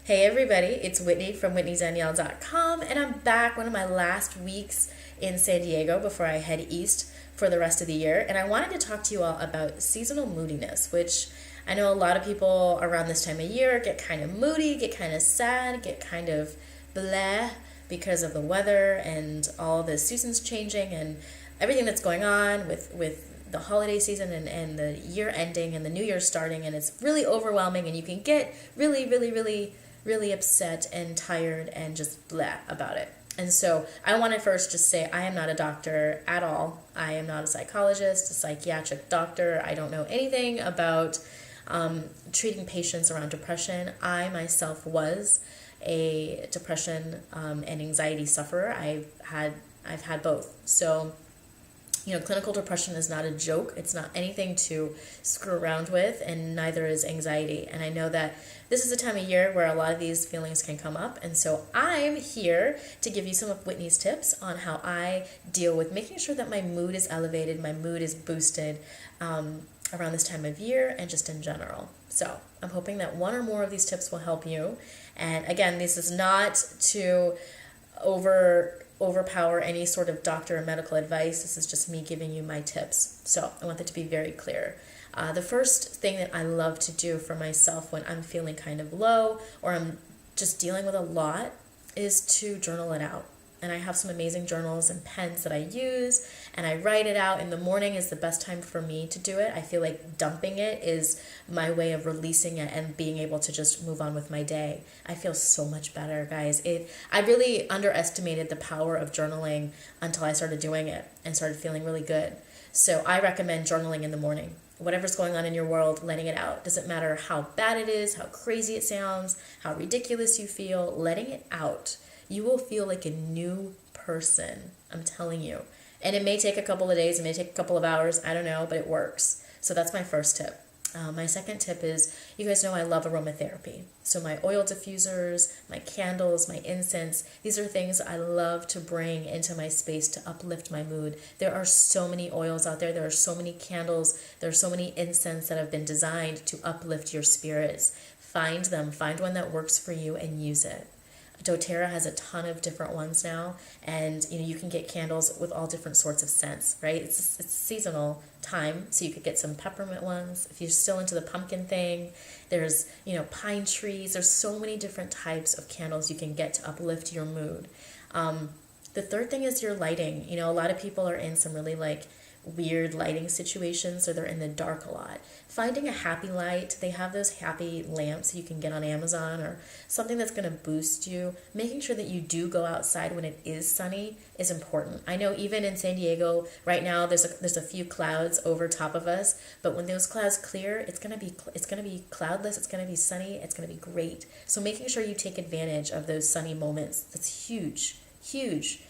Hey everybody, it's Whitney from WhitneyDanielle.com, and I'm back one of my last weeks in San Diego before I head east for the rest of the year. And I wanted to talk to you all about seasonal moodiness, which I know a lot of people around this time of year get kind of moody, get kind of sad, get kind of bleh because of the weather and all the seasons changing and everything that's going on with the holiday season and the year ending and the new year starting, and it's really overwhelming, and you can get really upset and tired and just blah about it. And so I want to first just say I am not a doctor at all. I am not a psychologist, a psychiatric doctor. I don't know anything about treating patients around depression. I myself was a depression and anxiety sufferer. I've had both. So clinical depression is not a joke. It's not anything to screw around with, and neither is anxiety. And I know that this is a time of year where a lot of these feelings can come up. And so I'm here to give you some of Whitney's tips on how I deal with making sure that my mood is elevated, my mood is boosted around this time of year and just in general. So I'm hoping that one or more of these tips will help you. And again, this is not to overpower any sort of doctor or medical advice. This is just me giving you my tips. So I want that to be very clear. The first thing that I love to do for myself when I'm feeling kind of low or I'm just dealing with a lot is to journal it out. And I have some amazing journals and pens that I use, and I write it out. In the morning is the best time for me to do it. I feel like dumping it is my way of releasing it and being able to just move on with my day. I feel so much better, guys. I really underestimated the power of journaling until I started doing it and started feeling really good. So I recommend journaling in the morning. Whatever's going on in your world, letting it out. Doesn't matter how bad it is, how crazy it sounds, how ridiculous you feel, letting it out. You will feel like a new person, I'm telling you. And it may take a couple of days, it may take a couple of hours, I don't know, but it works. So that's my first tip. My second tip is, you guys know I love aromatherapy. So my oil diffusers, my candles, my incense, these are things I love to bring into my space to uplift my mood. There are so many oils out there are so many candles, there are so many incense that have been designed to uplift your spirits. Find them, find one that works for you and use it. doTERRA has a ton of different ones now, and you can get candles with all different sorts of scents, right? It's seasonal time, so you could get some peppermint ones. If you're still into the pumpkin thing, there's pine trees. There's so many different types of candles you can get to uplift your mood. The third thing is your lighting. A lot of people are in some really weird lighting situations, or they're in the dark a lot. Finding a happy light, they have those happy lamps you can get on Amazon, or something that's going to boost you. Making sure that you do go outside when it is sunny is important. I know even in San Diego right now there's a few clouds over top of us, but when those clouds clear, it's going to be cloudless, it's going to be sunny, it's going to be great. So making sure you take advantage of those sunny moments, that's huge.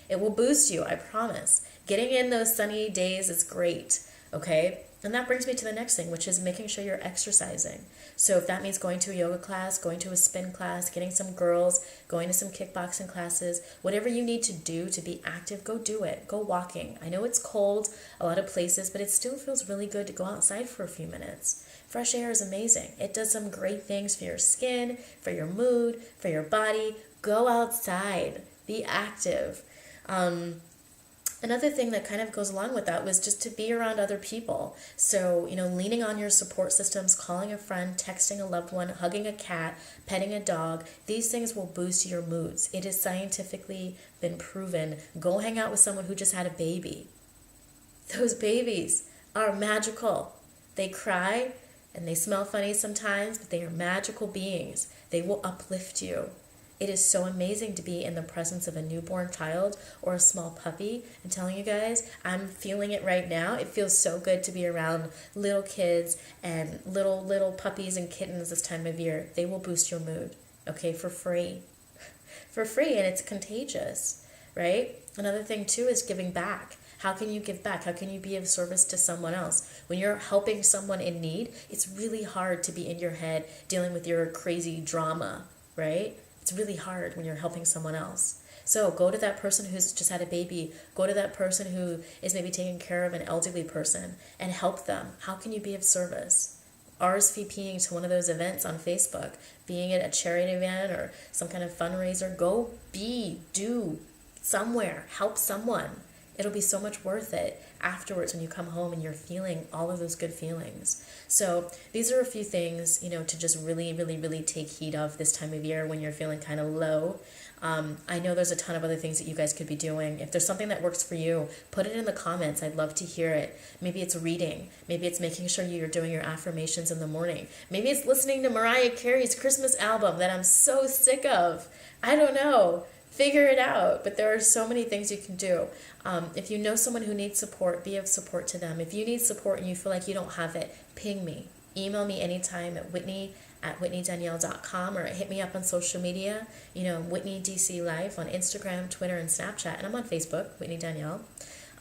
It will boost you, I promise. Getting in those sunny days is great, okay? And that brings me to the next thing, which is making sure you're exercising. So if that means going to a yoga class, going to a spin class, getting some girls, going to some kickboxing classes, whatever you need to do to be active, go do it. Go walking. I know it's cold a lot of places, but it still feels really good to go outside for a few minutes. Fresh air is amazing. It does some great things for your skin, for your mood, for your body. Go outside. Be active. Another thing that kind of goes along with that was just to be around other people. So, leaning on your support systems, calling a friend, texting a loved one, hugging a cat, petting a dog, these things will boost your moods. It has scientifically been proven. Go hang out with someone who just had a baby. Those babies are magical. They cry and they smell funny sometimes, but they are magical beings. They will uplift you. It is so amazing to be in the presence of a newborn child or a small puppy. I'm telling you guys, I'm feeling it right now. It feels so good to be around little kids and little puppies and kittens this time of year. They will boost your mood, okay, for free. For free, and it's contagious, right? Another thing, too, is giving back. How can you give back? How can you be of service to someone else? When you're helping someone in need, it's really hard to be in your head dealing with your crazy drama, right? It's really hard when you're helping someone else. So go to that person who's just had a baby. Go to that person who is maybe taking care of an elderly person and help them. How can you be of service? RSVPing to one of those events on Facebook, being it a charity event or some kind of fundraiser. Go do somewhere, help someone. It'll be so much worth it afterwards when you come home and you're feeling all of those good feelings. So these are a few things, to just really, really, really take heed of this time of year when you're feeling kind of low. I know there's a ton of other things that you guys could be doing. If there's something that works for you, put it in the comments. I'd love to hear it. Maybe it's reading. Maybe it's making sure you're doing your affirmations in the morning. Maybe it's listening to Mariah Carey's Christmas album that I'm so sick of. I don't know. Figure it out. But there are so many things you can do. If you know someone who needs support, be of support to them. If you need support and you feel like you don't have it, ping me. Email me anytime at whitney@whitneydanielle.com, or hit me up on social media, Whitney DC Life on Instagram, Twitter, and Snapchat. And I'm on Facebook, Whitney Danielle.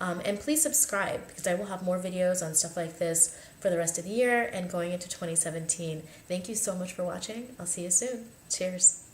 And please subscribe, because I will have more videos on stuff like this for the rest of the year and going into 2017. Thank you so much for watching. I'll see you soon. Cheers.